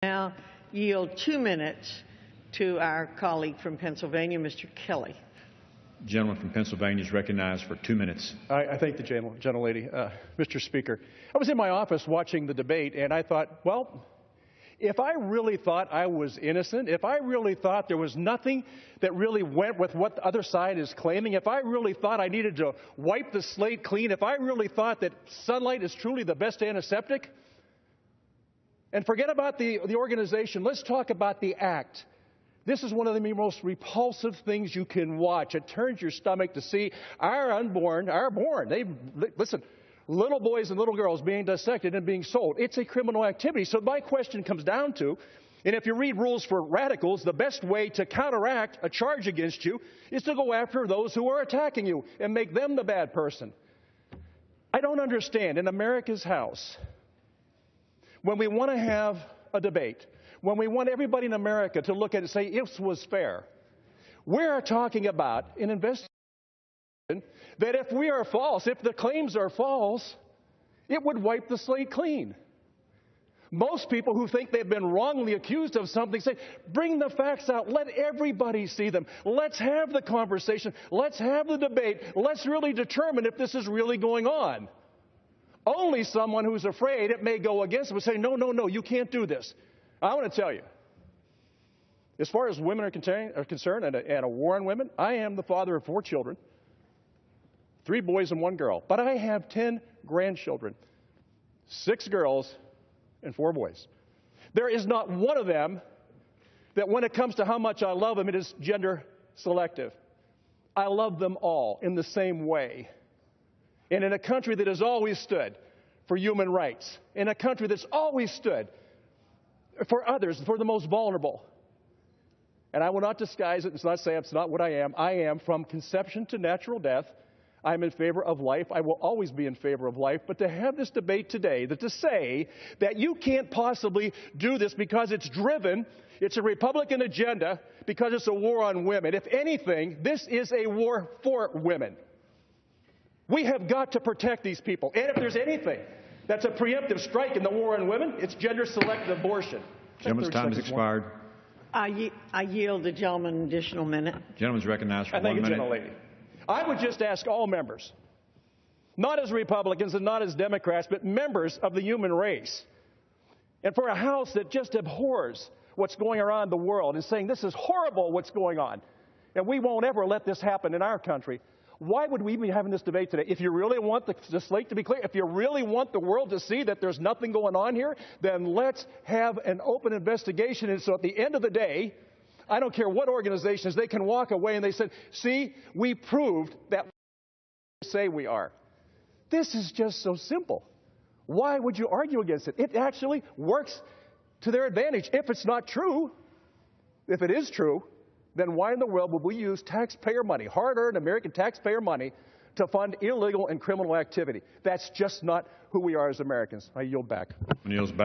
Now yield 2 minutes to our colleague from Pennsylvania, Mr. Kelly. The gentleman from Pennsylvania is recognized for 2 minutes. I thank the gentlelady. Mr. Speaker, I was in my office watching the debate, and I thought, well, if I really thought I was innocent, if I really thought there was nothing that really went with what the other side is claiming, if I really thought I needed to wipe the slate clean, if I really thought that sunlight is truly the best antiseptic, and forget about the organization, let's talk about the act. This is one of the most repulsive things you can watch. It turns your stomach to see our listen, little boys and little girls being dissected and being sold. It's a criminal activity. So my question comes down to, and if you read rules for radicals, the best way to counteract a charge against you is to go after those who are attacking you and make them the bad person. I don't understand. In America's house, when we want to have a debate, when we want everybody in America to look at it and say, this was fair, we are talking about an investigation that if we are false, if the claims are false, it would wipe the slate clean. Most people who think they've been wrongly accused of something say, bring the facts out, let everybody see them. Let's have the conversation, let's have the debate, let's really determine if this is really going on. Only someone who's afraid it may go against them will say, no, you can't do this. I want to tell you, as far as women are concerned and a war on women, I am the father of 4 children, 3 boys and 1 girl. But I have 10 grandchildren, 6 girls and 4 boys. There is not one of them that when it comes to how much I love them, it is gender selective. I love them all in the same way. And in a country that has always stood for human rights, in a country that's always stood for others, for the most vulnerable. And I will not disguise it. It's not say it's not what I am. I am from conception to natural death. I'm in favor of life. I will always be in favor of life. But to have this debate today, that to say that you can't possibly do this because it's driven, it's a Republican agenda, because it's a war on women. If anything, this is a war for women. We have got to protect these people. And if there's anything that's a preemptive strike in the war on women, it's gender-selective abortion. Gentleman's time has expired. I yield the gentleman an additional minute. Gentleman's recognized for 1 minute. Thank you, gentlelady. I would just ask all members, not as Republicans and not as Democrats, but members of the human race, and for a House that just abhors what's going around the world and saying this is horrible what's going on, and we won't ever let this happen in our country. Why would we be having this debate today? If you really want the slate to be clear, if you really want the world to see that there's nothing going on here, then let's have an open investigation. And so at the end of the day, I don't care what organizations, they can walk away and they said, see, we proved that we say we are. This is just so simple. Why would you argue against it? It actually works to their advantage. If it's not true, if it is true, then why in the world would we use taxpayer money, hard-earned American taxpayer money, to fund illegal and criminal activity? That's just not who we are as Americans. I yield back. Yields back.